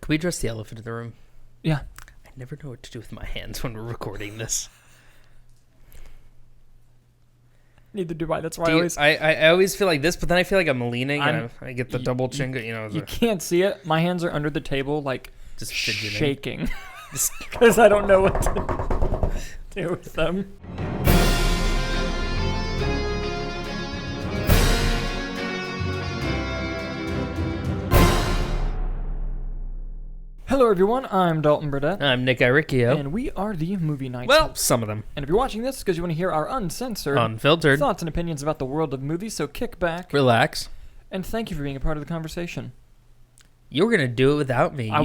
Can we address the elephant in the room? Yeah. I never know what to do with my hands when we're recording this. Neither do I. That's why I always feel like this, but then I feel like I'm leaning and I get the double chin. You can't see it. My hands are under the table, like just shaking, because I don't know what to do with them. Hello, everyone. I'm Dalton Burdett. I'm Nick Iricchio. And we are the Movie Nights. Well, some of them. And if you're watching this, because you want to hear our uncensored, unfiltered thoughts and opinions about the world of movies, so kick back, relax, and thank you for being a part of the conversation. You were going to do it without me. I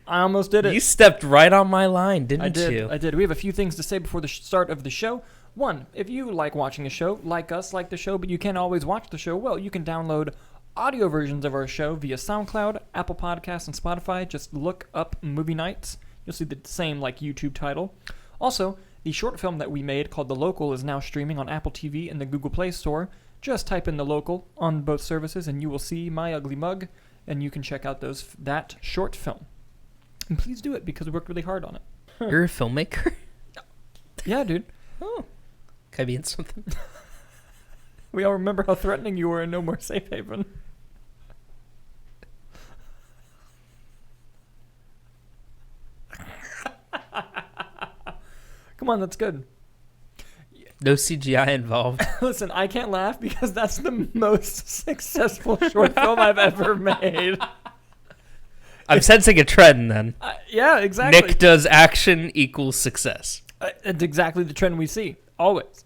almost did it. You stepped right on my line, didn't you? I did. We have a few things to say before the start of the show. One, if you like watching the show, like us, like the show, but you can't always watch the show, well, you can download audio versions of our show via SoundCloud, Apple Podcasts, and Spotify. Just look up Movie Nights. You'll see the same YouTube title. Also, the short film that we made called The Local is now streaming on Apple TV and the Google Play Store. Just type in The Local on both services and you will see my ugly mug, and you can check out that short film. And please do it because we worked really hard on it. You're a filmmaker? Yeah, dude. Oh. Can I be in something? We all remember how threatening you were in No More Safe Haven. Come on, that's good. No CGI involved. Listen, I can't laugh because that's the most successful short film I've ever made. I'm sensing a trend then. Yeah, exactly. Nick does action equals success. It's exactly the trend we see. Always.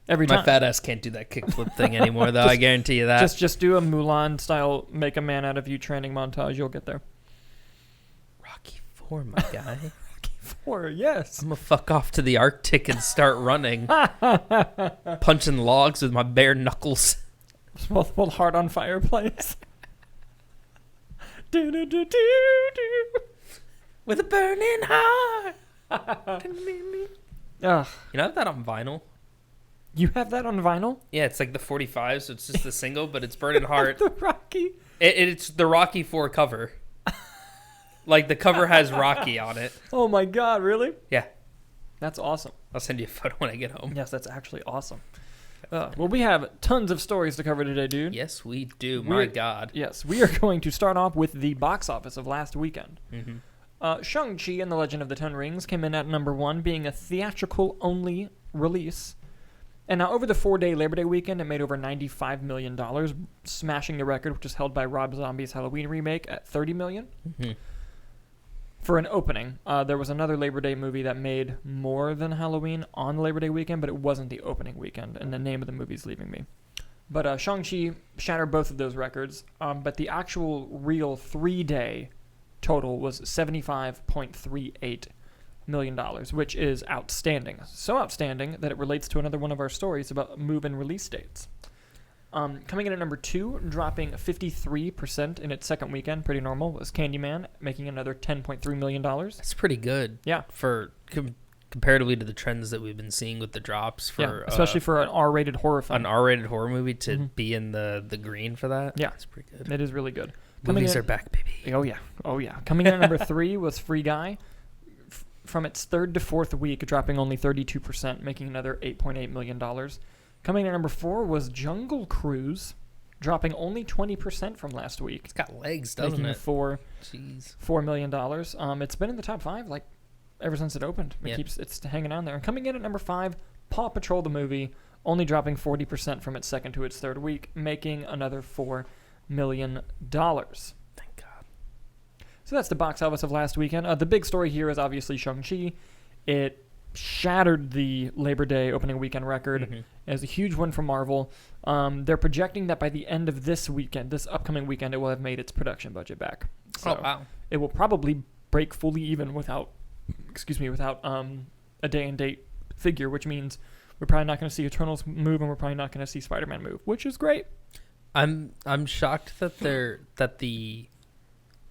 Every time. My fat ass can't do that kickflip thing anymore, though. I guarantee you that. Just do a Mulan-style make a man out of you training montage. You'll get there. Rocky IV, my guy. Rocky IV, yes. I'm going to fuck off to the Arctic and start running. Punching logs with my bare knuckles. Multiple heart on fireplace. Do. With a burning heart. Ugh. You know that on vinyl? You have that on vinyl? Yeah, it's like the 45, so it's just the single, but it's Burning Heart. The Rocky? It's the Rocky IV cover. Like, the cover has Rocky on it. Oh my god, really? Yeah. That's awesome. I'll send you a photo when I get home. Yes, that's actually awesome. Well, we have tons of stories to cover today, dude. Yes, we do. My god. Yes, we are going to start off with the box office of last weekend. Mm-hmm. Shang-Chi and the Legend of the Ten Rings came in at number 1, being a theatrical-only release. And now, over the 4-day Labor Day weekend, it made over $95 million, smashing the record, which is held by Rob Zombie's Halloween remake at $30 million. Mm-hmm. For an opening, there was another Labor Day movie that made more than Halloween on Labor Day weekend, but it wasn't the opening weekend, and the name of the movie is leaving me. But Shang-Chi shattered both of those records, but the actual real 3-day total was $75.38 million, which is outstanding. So outstanding that it relates to another one of our stories about move-in release dates. Coming in at number 2, dropping 53% in its second weekend, pretty normal, was Candyman, making another $10.3 million. That's pretty good. Yeah. For comparatively to the trends that we've been seeing with the drops. Especially for an R-rated horror film. An R-rated horror movie to be in the green for that. Yeah. It's pretty good. It is really good. Movies are back, baby. Oh, yeah. Coming in at number 3 was Free Guy. From its third to fourth week, dropping only 32%, making another $8.8 million. Coming in at number 4 was Jungle Cruise, dropping only 20% from last week. It's got legs, doesn't making it? $4 million. It's been in the top 5 ever since it opened. It's hanging on there. And coming in at number 5, Paw Patrol the movie, only dropping 40% from its second to its third week, making another $4 million. Thank God. So that's the box office of last weekend. The big story here is obviously Shang-Chi. It shattered the Labor Day opening weekend record. Mm-hmm. It was a huge win for Marvel. They're projecting that by the end of this upcoming weekend, it will have made its production budget back. So wow. It will probably break fully even without a day and date figure, which means we're probably not going to see Eternals move, and we're probably not going to see Spider-Man move, which is great. I'm shocked that the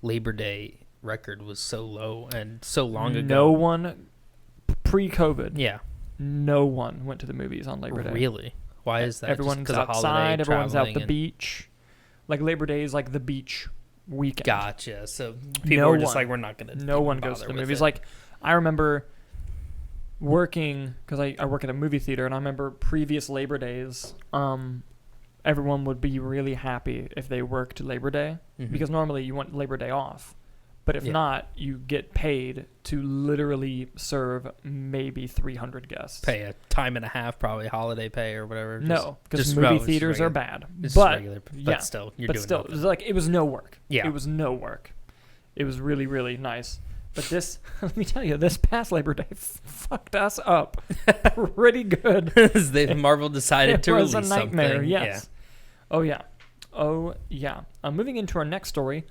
Labor Day record was so low and so long ago. No one pre-COVID. Yeah. No one went to the movies on Labor Day. Really? Why is that? Everyone's outside. Everyone's out the beach. Like Labor Day is like the beach weekend. Gotcha. So people were just like, we're not going to. No one goes to the movies. Like, I remember working, because I work at a movie theater, and I remember previous Labor Days, everyone would be really happy if they worked Labor Day, because normally you want Labor Day off. But if not, you get paid to literally serve maybe 300 guests. Pay a time and a half, probably holiday pay or whatever. No, because movie theaters are bad. It's but regular, but still, you're doing it was like, it was no work. Yeah. It was no work. It was really, really nice. But this, let me tell you, this past Labor Day fucked us up pretty good. Marvel decided to release something. It was a nightmare, yes. Yeah. Oh, yeah. Moving into our next story.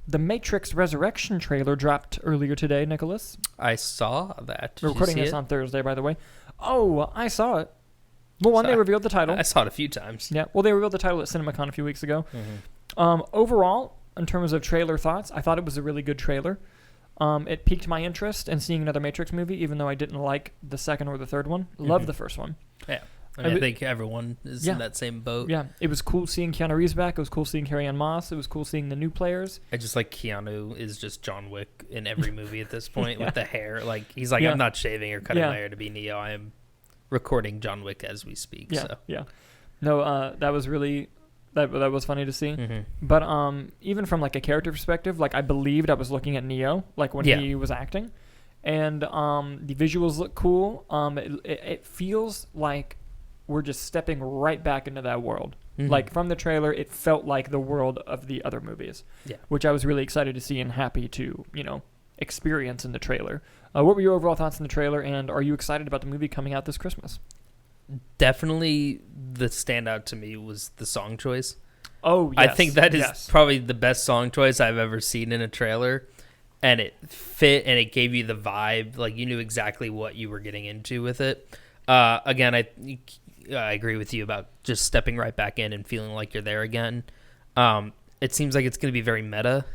The Matrix Resurrection trailer dropped earlier today, Nicholas. I saw that. We're recording this on Thursday, by the way. Oh, I saw it. Well, they revealed the title. I saw it a few times. Yeah, well, they revealed the title at CinemaCon a few weeks ago. Overall, in terms of trailer thoughts, I thought it was a really good trailer. It piqued my interest in seeing another Matrix movie, even though I didn't like the second or the third one. Loved the first one. Yeah. I think everyone is in that same boat. Yeah, it was cool seeing Keanu Reeves back. It was cool seeing Carrie Ann Moss. It was cool seeing the new players. I just like Keanu is just John Wick in every movie at this point with the hair. Like, he's like, I'm not shaving or cutting my hair to be Neo. I am recording John Wick as we speak. Yeah. No, that was really... That was funny to see. But even from like a character perspective, like I believed I was looking at Neo, like when he was acting. And the visuals look cool. It feels like we're just stepping right back into that world. Like from the trailer, it felt like the world of the other movies, which I was really excited to see and happy to, experience in the trailer. What were your overall thoughts on the trailer, and are you excited about the movie coming out this Christmas? Definitely the standout to me was the song choice. Oh, yes. I think that is probably the best song choice I've ever seen in a trailer. And it fit and it gave you the vibe. Like, you knew exactly what you were getting into with it. Again, I agree with you about just stepping right back in and feeling like you're there again. It seems like it's going to be very meta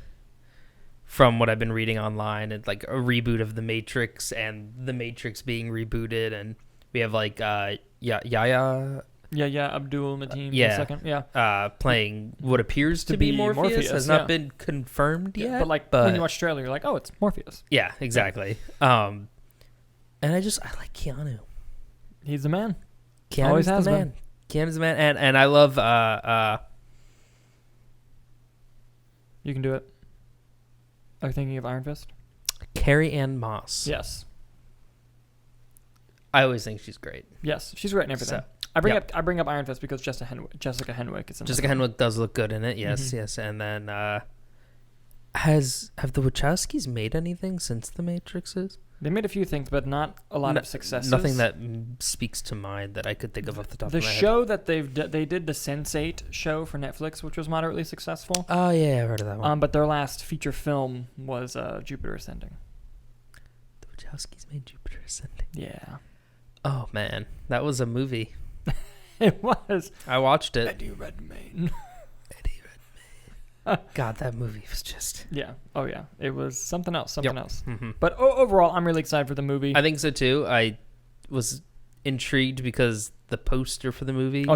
from what I've been reading online. And like a reboot of The Matrix and The Matrix being rebooted. And we have like Yahya Abdul Mateen playing what appears to be Morpheus. Has not been confirmed yet. But when you watch the trailer, you're like, oh, it's Morpheus. Yeah, exactly. And I like Keanu. He's the man. Keanu's the man. Keanu's the man. And I love... you can do it. Are you thinking of Iron Fist? Carrie Ann Moss. Yes. I always think she's great. Yes, she's great in everything. So, I bring up Iron Fist because Jessica Henwick is in it. Jessica Henwick does look good in it. Yes, yes. And then have the Wachowskis made anything since The Matrixes? They made a few things, but not a lot of successes. Nothing that speaks to mind that I could think of off the top of my head. The show that they did the Sense8 show for Netflix, which was moderately successful. Oh yeah, I've heard of that one. But their last feature film was Jupiter Ascending. The Wachowskis made Jupiter Ascending. Yeah. Oh man, that was a movie. It was. I watched it. Eddie Redmayne. God, that movie was just... Yeah. Oh, yeah. It was something else. Mm-hmm. But overall, I'm really excited for the movie. I think so, too. I was intrigued because the poster for the movie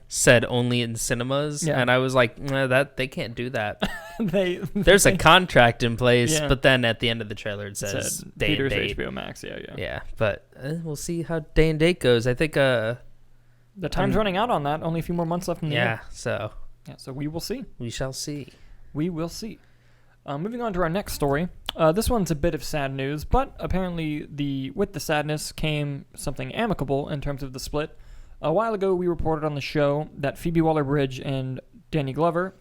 said only in cinemas. Yeah. And I was like, that they can't do that. There's a contract in place, but then at the end of the trailer it says day and date. HBO Max, yeah. Yeah, but we'll see how day and date goes. I think... the time's running out on that. Only a few more months left in the year. So we will see. We shall see. We will see. Moving on to our next story. This one's a bit of sad news, but apparently with the sadness came something amicable in terms of the split. A while ago, we reported on the show that Phoebe Waller-Bridge and Donald Glover,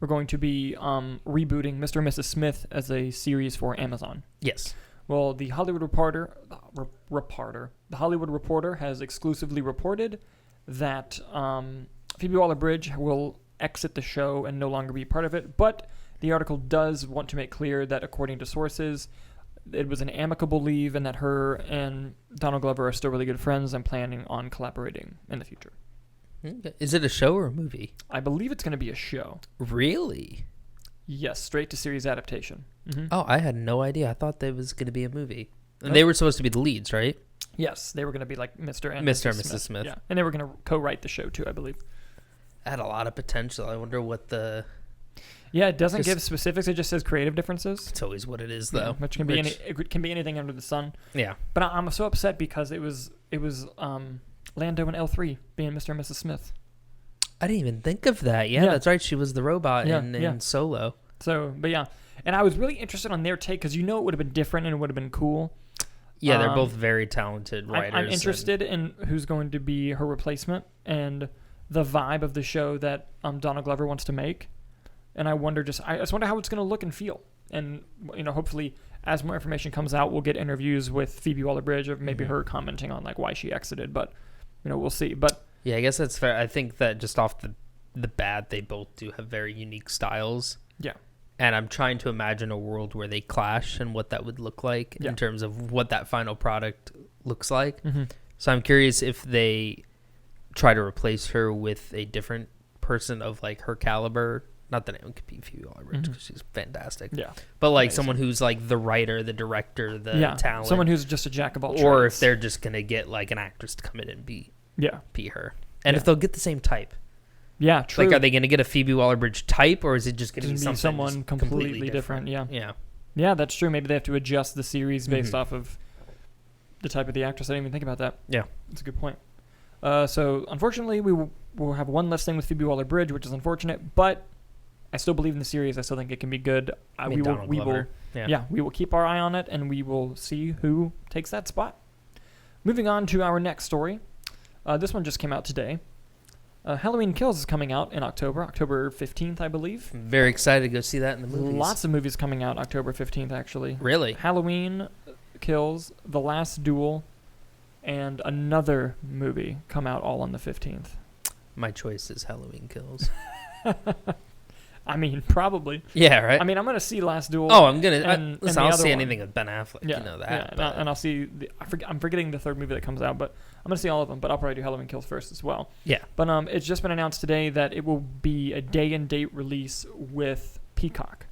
were going to be rebooting Mr. and Mrs. Smith as a series for Amazon. Yes. Well, the Hollywood Reporter has exclusively reported that Phoebe Waller-Bridge will exit the show and no longer be part of it, but the article does want to make clear that according to sources, it was an amicable leave and that her and Donald Glover are still really good friends and planning on collaborating in the future. Okay. Is it a show or a movie? I believe it's going to be a show. Really? Yes, straight to series adaptation. Mm-hmm. Oh, I had no idea. I thought that was going to be a movie. And they were supposed to be the leads, right? Yes, they were going to be like Mr. and Mrs. Smith. Yeah, and they were going to co-write the show too, I believe. Had a lot of potential. I wonder what the Yeah, it doesn't give specifics. It just says creative differences. It's always what it is, though. Which can be it can be anything under the sun. Yeah. But I'm so upset because it was Lando and L3 being Mr. and Mrs. Smith. I didn't even think of that. Yeah, that's right. She was the robot in Solo. So, but yeah. And I was really interested on their take because it would have been different and it would have been cool. Yeah, they're both very talented writers. I'm interested in who's going to be her replacement and the vibe of the show that Donald Glover wants to make. And I just wonder how it's going to look and feel. And, hopefully as more information comes out, we'll get interviews with Phoebe Waller-Bridge of maybe her commenting on like why she exited. But, we'll see. But yeah, I guess that's fair. I think that just off the bat, they both do have very unique styles. Yeah. And I'm trying to imagine a world where they clash and what that would look like in terms of what that final product looks like. Mm-hmm. So I'm curious if they try to replace her with a different person of like her caliber. Not that anyone could be Phoebe Waller-Bridge because she's fantastic. Yeah. But like someone who's like the writer, the director, the talent. Someone who's just a jack of all trades. Or if they're just going to get like an actress to come in and be her. And if they'll get the same type. Yeah, true. Like, are they going to get a Phoebe Waller-Bridge type, or is it just going to be someone completely different? Yeah, that's true. Maybe they have to adjust the series based off of the type of the actress. I didn't even think about that. Yeah, that's a good point. So, unfortunately, we will have one less thing with Phoebe Waller-Bridge, which is unfortunate. But I still believe in the series. I still think it can be good. We will keep our eye on it, and we will see who takes that spot. Moving on to our next story. This one just came out today. Halloween Kills is coming out in October 15th, I believe. I'm very excited to go see that in the movies. Lots of movies coming out October 15th, actually. Really? Halloween Kills, The Last Duel, and another movie come out all on the 15th. My choice is Halloween Kills. I mean, probably. Yeah, right? I mean, I'm going to see Last Duel. Oh, I'm going to... Listen, I'll see anything with Ben Affleck. Yeah, you know that. Yeah, and I'll see... I'm forgetting the third movie that comes out, but I'm going to see all of them, but I'll probably do Halloween Kills first as well. Yeah. But it's just been announced today that it will be a day-and-date release with Peacock,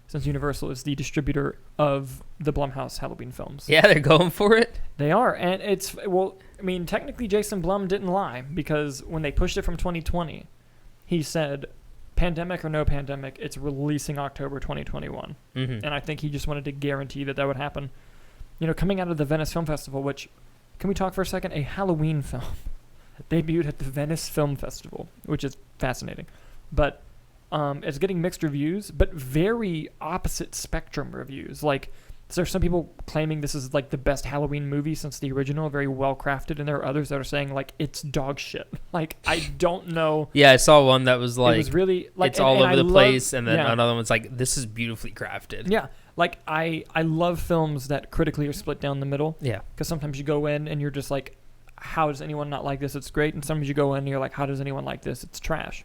since Universal is the distributor of the Blumhouse Halloween films. Yeah, they're going for it. They are, and it's... Well, I mean, technically Jason Blum didn't lie, because when they pushed it from 2020, he said... Pandemic or no pandemic, it's releasing October 2021. Mm-hmm. And I think he just wanted to guarantee that would happen. Coming out of the Venice Film Festival, which, can we talk for a second? A Halloween film debuted at the Venice Film Festival, which is fascinating. But it's getting mixed reviews, but very opposite spectrum reviews. Like, so there's some people claiming this is like the best Halloween movie since the original, very well crafted, and there are others that are saying like it's dog shit. Like, I don't know. Yeah, I saw one that was like, it was really like it's all over the place, and then another one's like, this is beautifully crafted. Yeah, like I love films that critically are split down the middle. Yeah, because sometimes you go in and you're just like, how does anyone not like this? It's great, and sometimes you go in and you're like, how does anyone like this? It's trash.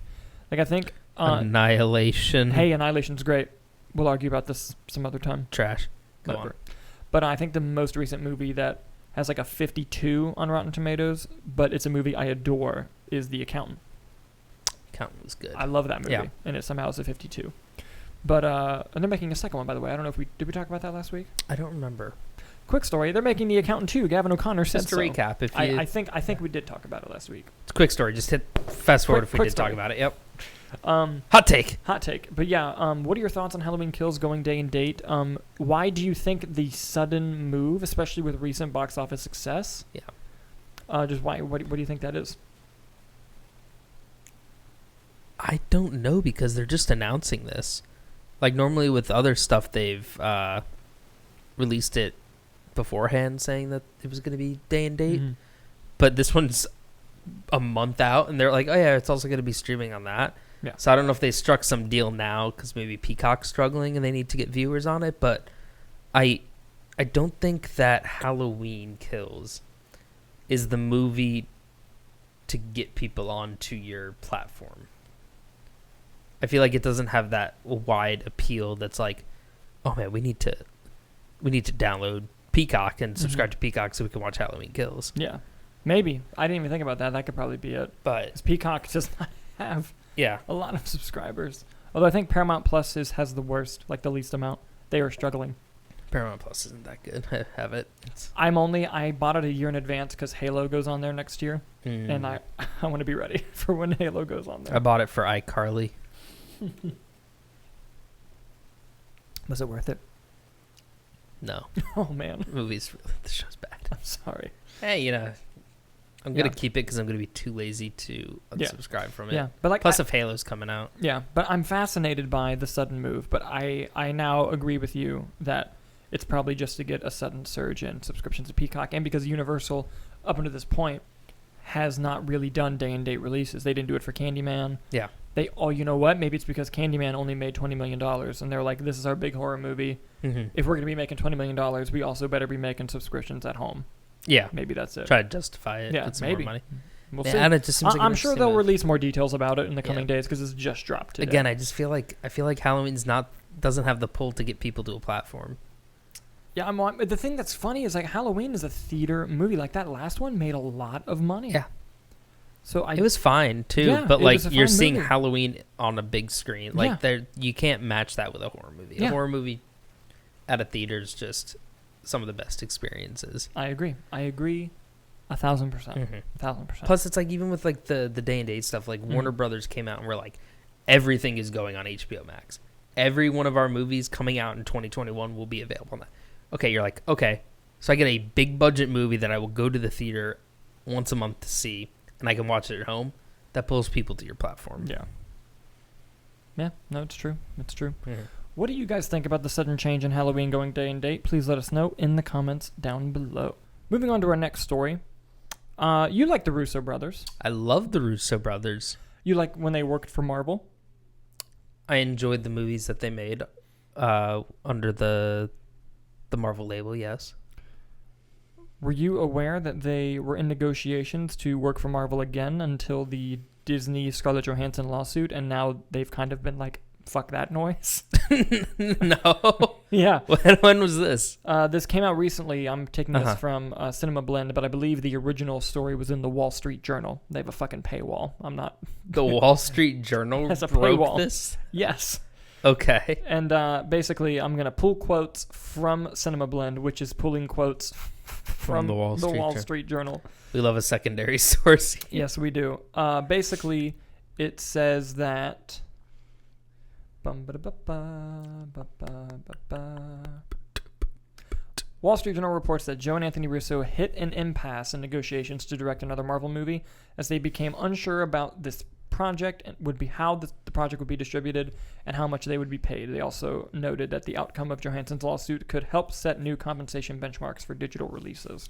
Like, I think Annihilation. Hey, Annihilation's great. We'll argue about this some other time. Trash. Go on. But I think the most recent movie that has like a 52 on Rotten Tomatoes, but it's a movie I adore, is The Accountant. Accountant was good. I love that movie, and it somehow is a 52. But and they're making a second one, by the way. I don't know if did we talk about that last week? I don't remember. Quick story: they're making The Accountant 2. Gavin O'Connor said so. Just to recap, if you... I think we did talk about it last week. It's a quick story. Just hit fast forward if we did talk about it. Yep. Hot take. But yeah, what are your thoughts on Halloween Kills going day and date? Why do you think the sudden move, especially with recent box office success? Yeah. Just why? What do you think that is? I don't know, because they're just announcing this. Like, normally with other stuff, they've released it beforehand, saying that it was going to be day and date. Mm-hmm. But this one's a month out, and they're like, oh yeah, it's also going to be streaming on that. Yeah. So I don't know if they struck some deal now because maybe Peacock's struggling and they need to get viewers on it. But I don't think that Halloween Kills is the movie to get people onto your platform. I feel like it doesn't have that wide appeal that's like, oh man, we need to download Peacock and subscribe to Peacock so we can watch Halloween Kills. Yeah. Maybe. I didn't even think about that. That could probably be it. But Peacock does not have a lot of subscribers. Although I think Paramount Plus has the worst, like the least amount. They are struggling. Paramount Plus isn't that good. I have it. I bought it a year in advance because Halo goes on there next year. And I want to be ready for when Halo goes on there. I bought it for iCarly. Was it worth it? No. Oh, man. The show's bad. I'm sorry. Hey, I'm going to keep it because I'm going to be too lazy to unsubscribe from it. Yeah, but like, Plus, if Halo's coming out. Yeah, but I'm fascinated by the sudden move. But I now agree with you that it's probably just to get a sudden surge in subscriptions to Peacock, and because Universal, up until this point, has not really done day-and-date releases. They didn't do it for Candyman. Yeah. You know what? Maybe it's because Candyman only made $20 million, and they're like, this is our big horror movie. Mm-hmm. If we're going to be making $20 million, we also better be making subscriptions at home. Yeah. Maybe that's it. Try to justify it. Yeah, get some maybe. more money. We'll see. And it just seems like I'm sure they'll release more details about it in the coming days because it's just dropped today. Again, I feel like Halloween's doesn't have the pull to get people to a platform. Yeah, the thing that's funny is like Halloween is a theater movie. Like that last one made a lot of money. Yeah. So it was fine too, yeah, but like you're fun seeing movie. Halloween on a big screen. Like you can't match that with a horror movie. Yeah. A horror movie at a theater is just some of the best experiences. I agree. 1,000%. 1,000%. Plus, it's like even with like the day and date stuff, like Warner Brothers came out and we're like, everything is going on HBO Max. Every one of our movies coming out in 2021 will be available on that. Okay, you're like, okay, so I get a big budget movie that I will go to the theater once a month to see, and I can watch it at home. That pulls people to your platform. Yeah. Yeah, no, it's true. It's true. Mm-hmm. What do you guys think about the sudden change in Halloween going day and date? Please let us know in the comments down below. Moving on to our next story. You like the Russo brothers. I love the Russo brothers. You like when they worked for Marvel? I enjoyed the movies that they made under the Marvel label, yes. Were you aware that they were in negotiations to work for Marvel again until the Disney Scarlett Johansson lawsuit, and now they've kind of been like, fuck that noise? No. Yeah. When was this? This came out recently. I'm taking this from Cinema Blend, but I believe the original story was in the Wall Street Journal. They have a fucking paywall. I'm not... The Wall Street Journal has a broke paywall. this? Yes. Okay. And basically, I'm going to pull quotes from Cinema Blend, which is pulling quotes from the Wall Street Journal. We love a secondary source. Yes, we do. Basically, it says that... Wall Street Journal reports that Joe and Anthony Russo hit an impasse in negotiations to direct another Marvel movie as they became unsure about this project and how the project would be distributed and how much they would be paid. They also noted that the outcome of Johansson's lawsuit could help set new compensation benchmarks for digital releases.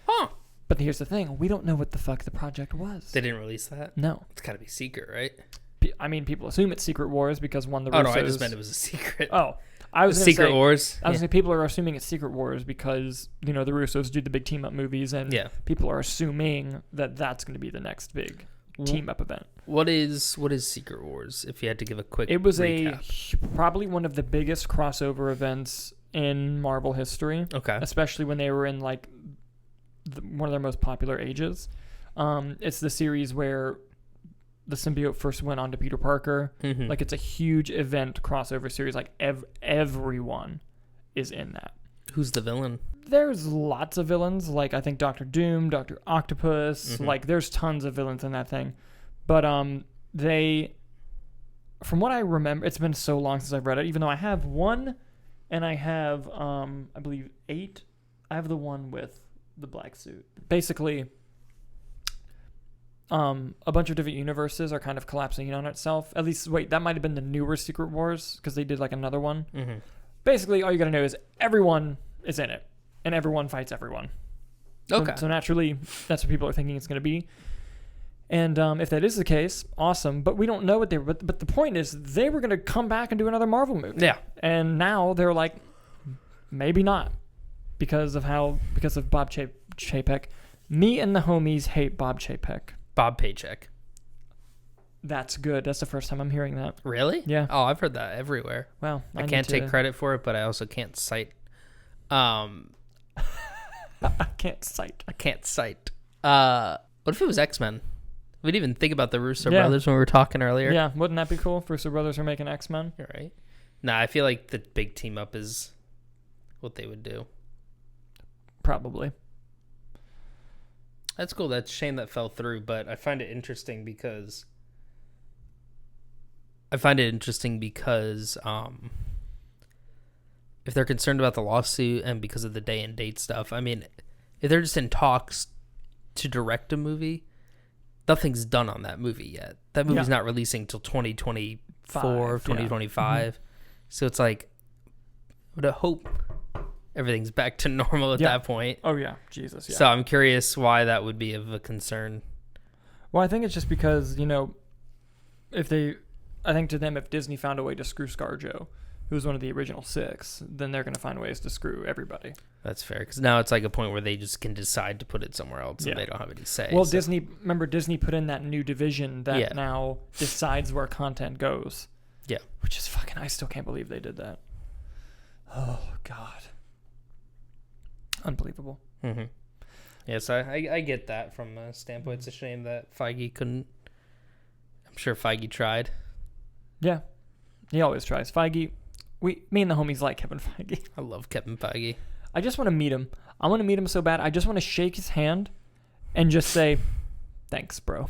Huh. But here's the thing. We don't know what the fuck the project was. They didn't release that? No. It's got to be secret, right? I mean, people assume it's Secret Wars because one of the Russos... Russos... Oh, no, I just meant it was a secret. Oh. I was Secret say, Wars? I was saying people are assuming it's Secret Wars because, the Russos do the big team-up movies, and people are assuming that that's going to be the next big team-up event. What is Secret Wars, if you had to give a quick It was recap? Probably one of the biggest crossover events in Marvel history. Okay. Especially when they were in, like, one of their most popular ages. It's the series where the symbiote first went on to Peter Parker. Mm-hmm. Like, it's a huge event crossover series. Like, everyone is in that. Who's the villain? There's lots of villains. Like, I think Doctor Doom, Dr. Octopus. Mm-hmm. Like, there's tons of villains in that thing. But they, from what I remember, it's been so long since I've read it, even though I have one and I have, I believe, 8. I have the one with the black suit. Basically... a bunch of different universes are kind of collapsing in on itself. At least, that might have been the newer Secret Wars because they did like another one. Mm-hmm. Basically, all you got to know is everyone is in it, and everyone fights everyone. Okay. So naturally, that's what people are thinking it's going to be. And if that is the case, awesome. But we don't know what they were. But the point is, they were going to come back and do another Marvel movie. Yeah. And now they're like, maybe not, because of Bob Chapek. Me and the homies hate Bob Chapek. Bob Paycheck. That's good. That's the first time I'm hearing that. Really? Yeah. Oh, I've heard that everywhere. Well, I can't take credit for it, but I also can't cite. I can't cite. What if it was X-Men? We didn't even think about the Russo brothers when we were talking earlier. Yeah, wouldn't that be cool if Russo brothers are making X-Men? You're right. Nah, I feel like the big team up is what they would do. Probably. That's cool. That's a shame that fell through, but I find it interesting because if they're concerned about the lawsuit and because of the day and date stuff, I mean, if they're just in talks to direct a movie, nothing's done on that movie yet. That movie's not releasing till 2024, 2025. So it's like, I would hope everything's back to normal at that point. Oh, yeah. Jesus, yeah. So I'm curious why that would be of a concern. Well, I think it's just because, I think to them, if Disney found a way to screw ScarJo, who was one of the original 6, then they're going to find ways to screw everybody. That's fair, because now it's like a point where they just can decide to put it somewhere else and they don't have any say. Well, Disney put in that new division that now decides where content goes. Yeah. Which is fucking, I still can't believe they did that. Oh, God. Unbelievable. Mm-hmm. Yes, I get that from a standpoint. It's a shame that Feige couldn't. I'm sure Feige tried. Yeah. He always tries. Feige, me and the homies like Kevin Feige. I love Kevin Feige. I just want to meet him. I want to meet him so bad. I just want to shake his hand and just say, thanks, bro.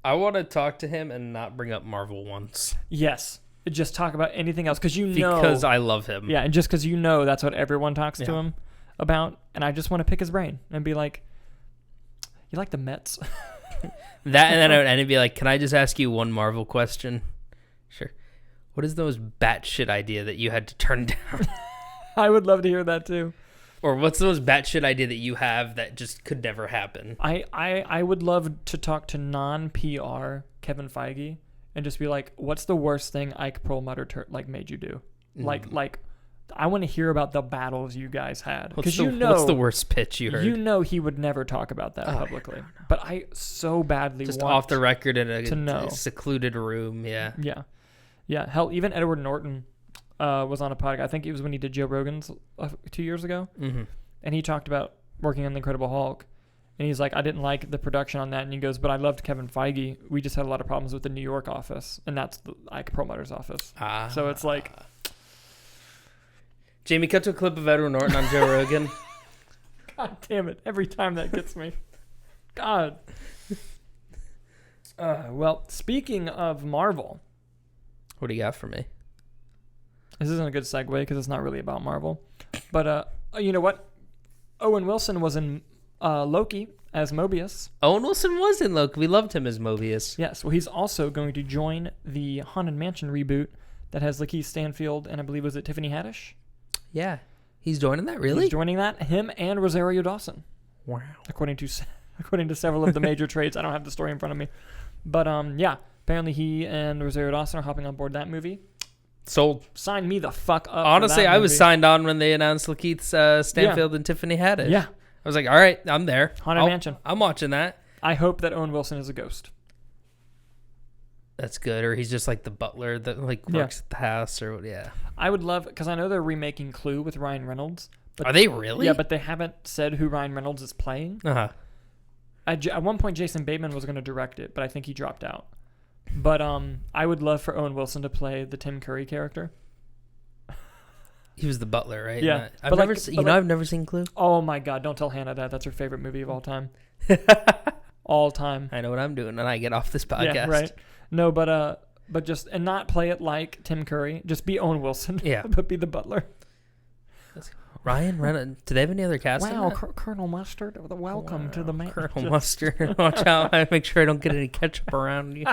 I want to talk to him and not bring up Marvel once. Yes. Just talk about anything else because I love him. Yeah, and just because that's what everyone talks to him about. And I just want to pick his brain and be like, you like the Mets? That, and then I'd be like, can I just ask you one Marvel question? Sure. What is the most batshit idea that you had to turn down? I would love to hear that too. Or what's the most batshit idea that you have that just could never happen? I would love to talk to non-PR Kevin Feige and just be like, what's the worst thing Ike Perlmutter made you do? Like, I want to hear about the battles you guys had. Because what's the worst pitch you heard? He would never talk about that publicly. But I so badly just want off the record in a secluded room. Yeah. Yeah. Yeah. Hell, even Edward Norton was on a podcast. I think it was when he did Joe Rogan's 2 years ago. Mm-hmm. And he talked about working on The Incredible Hulk. And he's like, I didn't like the production on that. And he goes, but I loved Kevin Feige. We just had a lot of problems with the New York office. And that's the Ike Perlmutter's office. So it's like... Jamie, cut to a clip of Edward Norton on Joe Rogan. God damn it. Every time that gets me. God. Well, speaking of Marvel. What do you got for me? This isn't a good segue because it's not really about Marvel. But you know what? Owen Wilson was in Loki as Mobius. Owen Wilson was in Loki. We loved him as Mobius. Yes. Well, he's also going to join the Haunted Mansion reboot that has Lakeith Stanfield and I believe was it Tiffany Haddish? Yeah. He's joining that, really? He's joining that. Him and Rosario Dawson. Wow. According to several of the major trades. I don't have the story in front of me. But yeah. Apparently he and Rosario Dawson are hopping on board that movie. Sold. Sign me the fuck up. Honestly, I was signed on when they announced Lakeith Stanfield and Tiffany Haddish. Yeah. I was like, all right, I'm there. Haunted Mansion. I'm watching that. I hope that Owen Wilson is a ghost. That's good. Or he's just like the butler that works at the house or yeah. I would love, because I know they're remaking Clue with Ryan Reynolds. But are they really? Yeah, but they haven't said who Ryan Reynolds is playing. Uh-huh. At one point, Jason Bateman was going to direct it, but I think he dropped out. But I would love for Owen Wilson to play the Tim Curry character. He was the butler, right? Yeah. I've never seen Clue. Oh my God, don't tell Hannah that. That's her favorite movie of all time. All time. I know what I'm doing when I get off this podcast. Yeah, right. No, but just, and not play it like Tim Curry. Just be Owen Wilson. Yeah. But be the butler. Ryan Reynolds. Do they have any other cast? Wow, Colonel Mustard. Welcome to the man. Colonel Mustard. Watch out. I make sure I don't get any ketchup around you.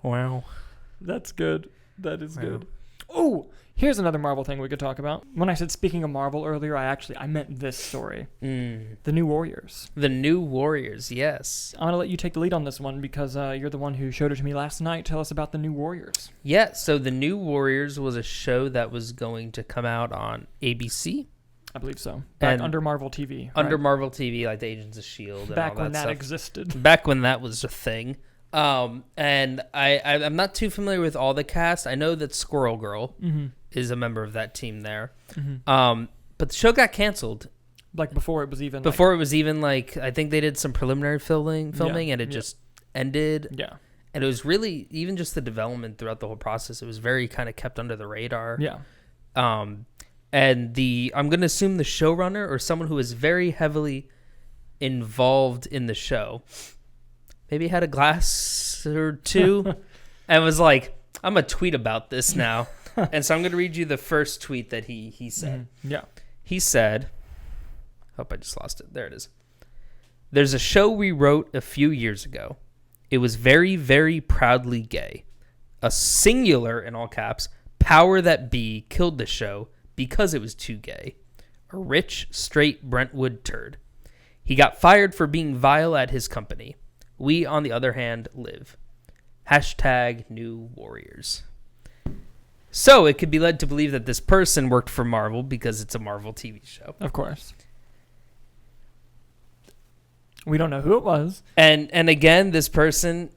Wow. That's good. That is good. Oh, here's another Marvel thing we could talk about. When I said speaking of Marvel earlier, I meant this story. The New Warriors. The New Warriors, yes. I'm going to let you take the lead on this one because you're the one who showed it to me last night. Tell us about The New Warriors. Yeah, so The New Warriors was a show that was going to come out on ABC. I believe so. Back under Marvel TV. Right? Under Marvel TV, like the Agents of S.H.I.E.L.D. and Back all that when that stuff. existed. Back when that was a thing. And I'm not too familiar with all the cast. I know that Squirrel Girl is a member of that team there. But the show got canceled. Like before it was even I think they did some preliminary filming and it just ended. Yeah. And it was really, even just the development throughout the whole process, it was very kind of kept under the radar. Yeah. And I'm going to assume the showrunner or someone who was very heavily involved in the show maybe had a glass or two and was like, I'm going to tweet about this now. And so I'm going to read you the first tweet that he said. Yeah. He said, hope I just lost it. There it is. There's a show we wrote a few years ago. It was very, very proudly gay. A singular, in all caps, power that be killed the show because it was too gay. A rich, straight Brentwood turd. He got fired for being vile at his company. We, on the other hand, live. Hashtag New Warriors. So it could be led to believe that this person worked for Marvel because it's a Marvel TV show. Of course. We don't know who it was. And again, this person,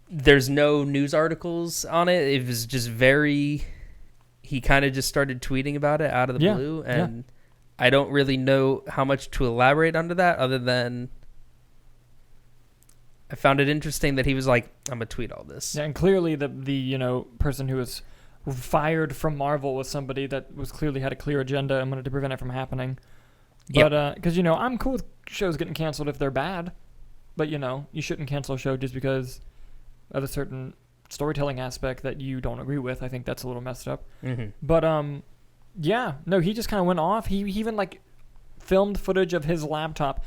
there's no news articles on it. It was just he kind of just started tweeting about it out of the blue. And I don't really know how much to elaborate onto that other than I found it interesting that he was like, I'm going to tweet all this. Yeah, and clearly the person who was fired from Marvel was somebody that was clearly had a clear agenda and wanted to prevent it from happening. But because I'm cool with shows getting canceled if they're bad, but you shouldn't cancel a show just because of a certain storytelling aspect that you don't agree with. I think that's a little messed up. Mm-hmm. But he just kind of went off. He even filmed footage of his laptop.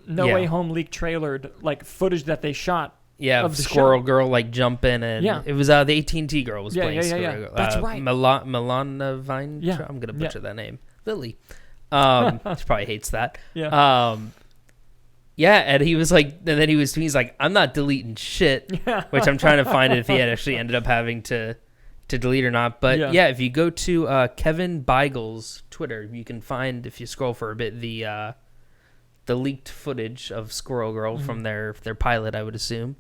No Way Home leaked trailered footage that they shot. Yeah, of the Squirrel show. Girl jumping in. Yeah. It was the AT&T girl was playing Squirrel Girl. That's right. Milana Vine. Yeah. I'm gonna butcher that name. Lily. She probably hates that. Yeah. And he was he's like, I'm not deleting shit, which I'm trying to find if he had actually ended up having to delete or not. But if you go to Kevin Beigel's Twitter, you can find, if you scroll for a bit, the leaked footage of Squirrel Girl from their pilot, I would assume.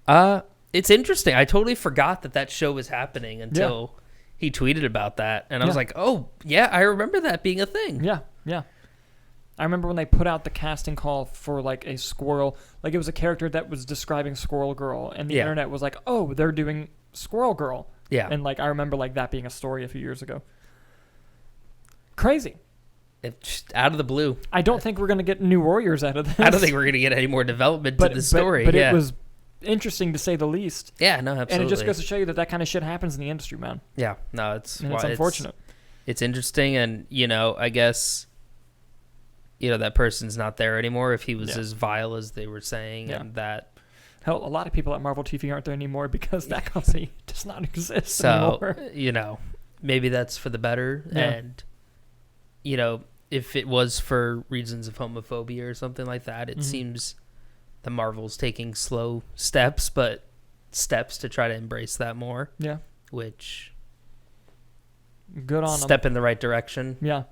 It's interesting. I totally forgot that show was happening until he tweeted about that, and I was like, oh yeah, I remember that being a thing. Yeah. I remember when they put out the casting call for a squirrel, it was a character that was describing Squirrel Girl, and the internet was like, oh, they're doing Squirrel Girl. Yeah. And I remember that being a story a few years ago. Crazy. It's out of the blue. I don't think we're going to get New Warriors out of this. I don't think we're going to get any more development to the story. But it was interesting to say the least. Yeah, no, absolutely. And it just goes to show you that kind of shit happens in the industry, man. Yeah, no, it's unfortunate. It's interesting, and I guess that person's not there anymore if he was as vile as they were saying, and that. Hell, a lot of people at Marvel TV aren't there anymore because that company does not exist anymore. So, maybe that's for the better, and if it was for reasons of homophobia or something like that, it seems the Marvel's taking slow steps, but steps to try to embrace that more. Yeah. Which good on step them. In the right direction. Yeah.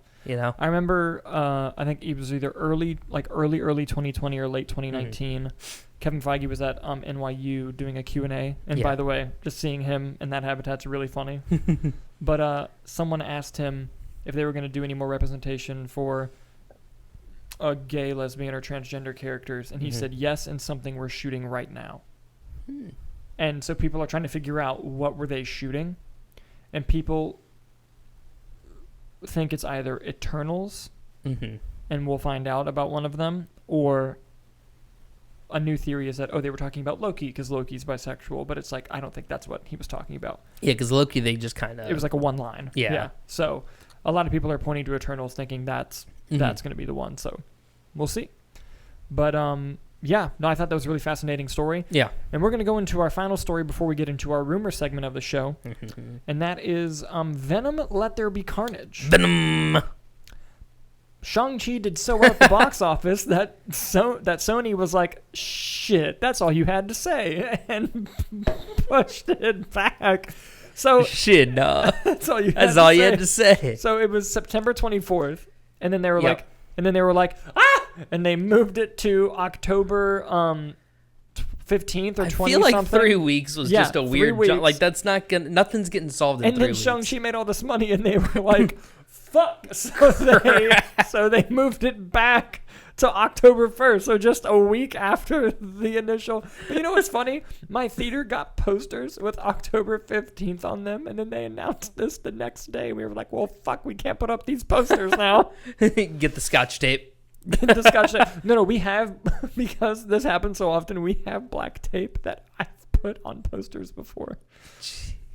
I remember I think it was either early 2020 or late 2019. Kevin Feige was at NYU doing a Q&A, and by the way, just seeing him in that habitat's really funny. But someone asked him if they were going to do any more representation for gay, lesbian, or transgender characters, and he said yes, and something we're shooting right now. And so people are trying to figure out what were they shooting, and people think it's either Eternals, and we'll find out about one of them, or a new theory is that they were talking about Loki because Loki's bisexual, but it's I don't think that's what he was talking about. Yeah, because Loki, they just kind of... It was a one line. Yeah. So a lot of people are pointing to Eternals thinking that's going to be the one, so we'll see. But I thought that was a really fascinating story. Yeah. And we're going to go into our final story before we get into our rumor segment of the show, and that is Venom, Let There Be Carnage. Venom! Shang-Chi did so well at the box office that Sony was like, shit, that's all you had to say, and pushed it back. So shit, no. That's all you had to say. So it was September 24th, and then they were like, and they moved it to October 15th or 20th. I feel like 3 weeks was just a weird jump. That's nothing's getting solved in 3 weeks. And then Shang-Chi made all this money, and they were like, fuck. So they moved it back to October 1st, so just a week after the initial. But you know what's funny? My theater got posters with October 15th on them, and then they announced this the next day. We were like, well, fuck, we can't put up these posters now. Get the Scotch tape. No, we have, because this happens so often, we have black tape that I've put on posters before.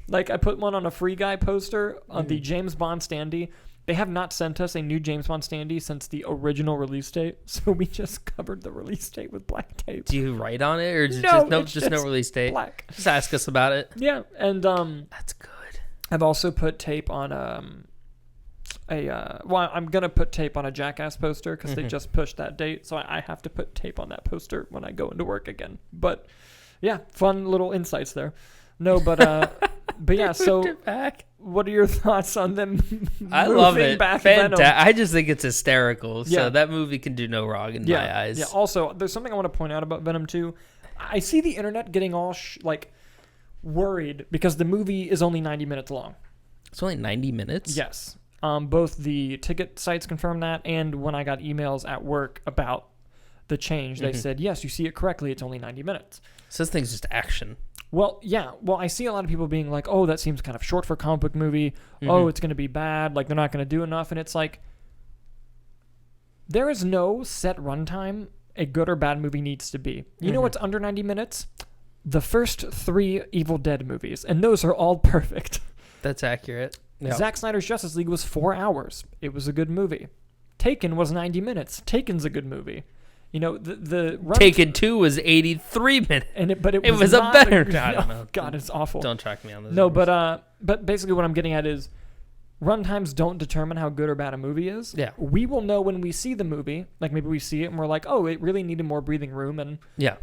Like, I put one on a Free Guy poster on the James Bond standee. They have not sent us a new James Bond standee since the original release date, so we just covered the release date with black tape. Do you write on it, or is it just no release date? Black. Just ask us about it. Yeah, and that's good. I've also put tape on I'm gonna put tape on a Jackass poster because they just pushed that date, so I have to put tape on that poster when I go into work again. But yeah, fun little insights there. No, but yeah. So, what are your thoughts on them? I love it. Back Venom? I just think it's hysterical. Yeah. So that movie can do no wrong in my eyes. Yeah. Also, there's something I want to point out about Venom 2. I see the internet getting all worried because the movie is only 90 minutes long. It's only 90 minutes? Yes. Both the ticket sites confirm that, and when I got emails at work about the change, they said, yes, you see it correctly, it's only 90 minutes. So this thing's just action. Well, yeah. Well, I see a lot of people being like, oh, that seems kind of short for a comic book movie. Oh, it's going to be bad. Like, they're not going to do enough. And it's like, there is no set runtime a good or bad movie needs to be. You know what's under 90 minutes? The first 3 Evil Dead movies, and those are all perfect. That's accurate. Yep. Zack Snyder's Justice League was 4 hours. It was a good movie. Taken was 90 minutes. Taken's a good movie. You know, the Taken 2 was 83 minutes. But it was a not better. I don't know. God, it's awful. Don't track me on this. No, but basically what I'm getting at is runtimes don't determine how good or bad a movie is. Yeah. We will know when we see the movie. Like, maybe we see it and we're like, oh, it really needed more breathing room and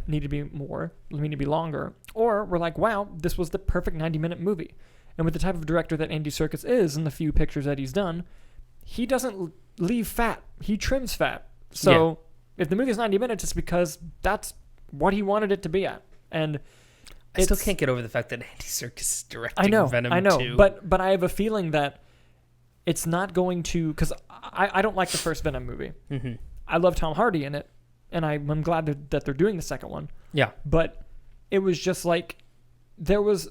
needed to be longer. Or we're like, wow, this was the perfect 90-minute movie. And with the type of director that Andy Serkis is and the few pictures that he's done, he doesn't leave fat. He trims fat. So if the movie is 90 minutes, it's because that's what he wanted it to be at. And I still can't get over the fact that Andy Serkis is directing Venom 2. I know. But I have a feeling that it's not going to... Because I don't like the first Venom movie. Mm-hmm. I love Tom Hardy in it, and I'm glad that they're doing the second one. Yeah. But it was just like... There was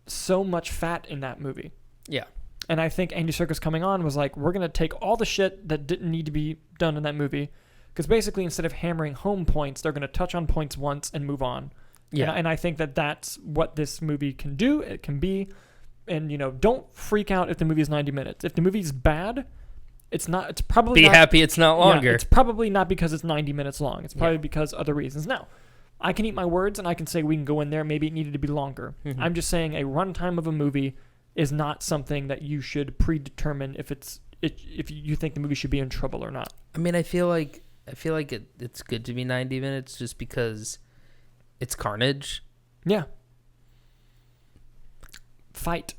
so much fat in that movie. Yeah. And I think Andy Serkis coming on was like, we're going to take all the shit that didn't need to be done in that movie, because basically instead of hammering home points, they're going to touch on points once and move on. Yeah. And I think that that's what this movie can do. It can be. And, you know, don't freak out if the movie is 90 minutes. If the movie's bad, it's probably Be happy it's not longer. Yeah, it's probably not because it's 90 minutes long. It's probably because other reasons. Now, I can eat my words and I can say we can go in there. Maybe it needed to be longer. Mm-hmm. I'm just saying a runtime of a movie is not something that you should predetermine if you think the movie should be in trouble or not. I mean, I feel like it's good to be 90 minutes just because it's carnage. Yeah. Fight.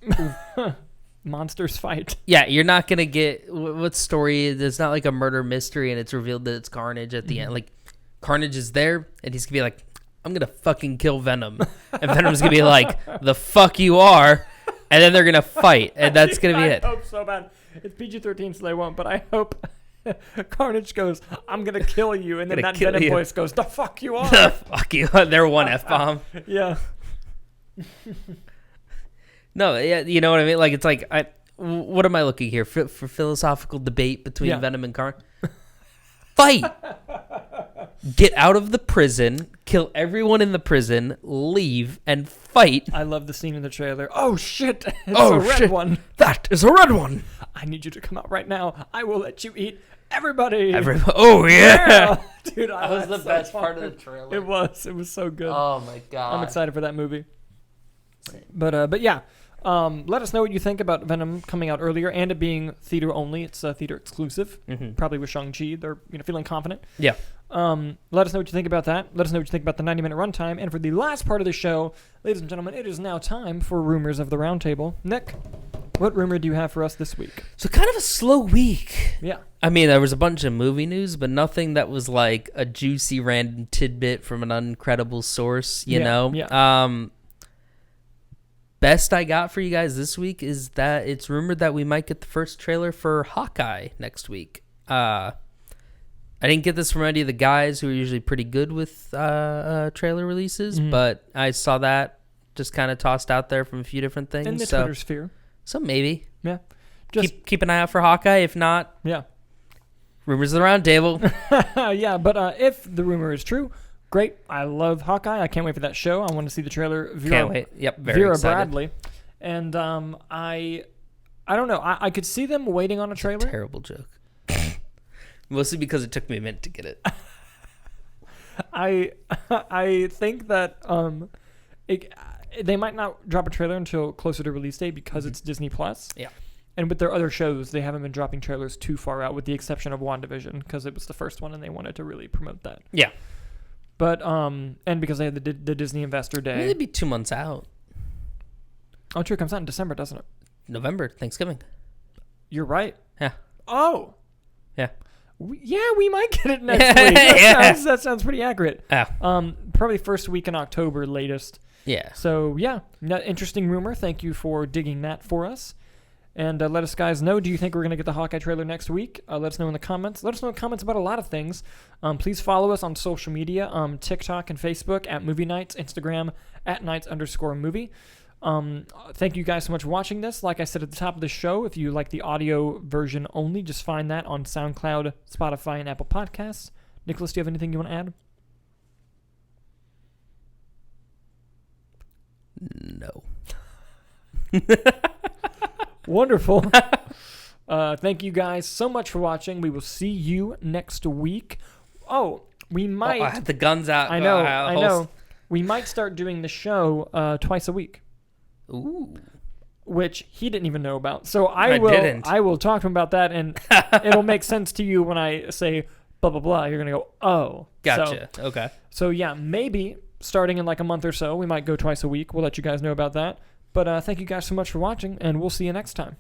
Monsters fight. Yeah, you're not going to get... What story? There's not like a murder mystery and it's revealed that it's Carnage at the end. Like, Carnage is there and he's going to be like, I'm going to fucking kill Venom. And Venom's going to be like, the fuck you are. And then they're going to fight. And that's going to be it. I hope so bad. It's PG-13, so they won't. But I hope Carnage goes, I'm going to kill you. And then that Venom voice goes, the fuck you are. The fuck you are. They're one F-bomb. Yeah. No, yeah, you know what I mean? Like, it's like, what am I looking here? For philosophical debate between Venom and Carnage? Fight! Get out of the prison, kill everyone in the prison, leave, and fight. I love the scene in the trailer. Oh, shit! It's a red one. That is a red one! I need you to come out right now. I will let you eat everybody. Oh, yeah! Dude, that was the best part of the trailer. It was. It was so good. Oh, my God. I'm excited for that movie. But yeah. Let us know what you think about Venom coming out earlier and it being theater only. It's theater exclusive. Mm-hmm. Probably with Shang-Chi. They're feeling confident. Yeah. Let us know what you think about that. Let us know what you think about the 90-minute runtime. And for the last part of the show, ladies and gentlemen, it is now time for Rumors of the Roundtable. Nick, what rumor do you have for us this week? So kind of a slow week. Yeah. I mean, there was a bunch of movie news, but nothing that was like a juicy random tidbit from an uncredible source, you know? Yeah. Best I got for you guys this week is that it's rumored that we might get the first trailer for Hawkeye next week. I didn't get this from any of the guys who are usually pretty good with trailer releases, but I saw that just kind of tossed out there from a few different things. In the Twitter sphere. So maybe. Yeah. Just keep an eye out for Hawkeye. If not, rumors of the Roundtable. Yeah, but if the rumor is true, great. I love Hawkeye. I can't wait for that show. I want to see the trailer. Can't wait. Yep, very Vera excited. Bradley. And I don't know. I could see them waiting on a trailer. Terrible joke. Mostly because it took me a minute to get it. I think that they might not drop a trailer until closer to release date because it's Disney Plus. Yeah. And with their other shows, they haven't been dropping trailers too far out, with the exception of WandaVision, because it was the first one and they wanted to really promote that. Yeah. But and because they had the Disney Investor Day. It'd be 2 months out. Oh, true. It comes out in December, doesn't it? November, Thanksgiving. You're right. Yeah. Oh. Yeah. We might get it next week. That sounds pretty accurate. Yeah. Probably first week in October latest. Yeah. So, yeah, interesting rumor. Thank you for digging that for us. And let us guys know, do you think we're going to get the Hawkeye trailer next week? Let us know in the comments. Let us know in the comments about a lot of things. Please follow us on social media, TikTok and Facebook at Movie Nights, Instagram at Nights_movie. Thank you guys so much for watching this. Like I said at the top of the show, if you like the audio version only, just find that on SoundCloud, Spotify, and Apple Podcasts. Nicholas, do you have anything you want to add? No. Wonderful. Thank you guys so much for watching. We will see you next week. Oh, we might. I had the guns out. I know. We might start doing the show twice a week. Ooh. Which he didn't even know about. So I will talk to him about that, and it'll make sense to you when I say blah, blah, blah. You're going to go, oh. Gotcha. Okay. So, yeah, maybe starting in like a month or so, we might go twice a week. We'll let you guys know about that. But thank you guys so much for watching, and we'll see you next time.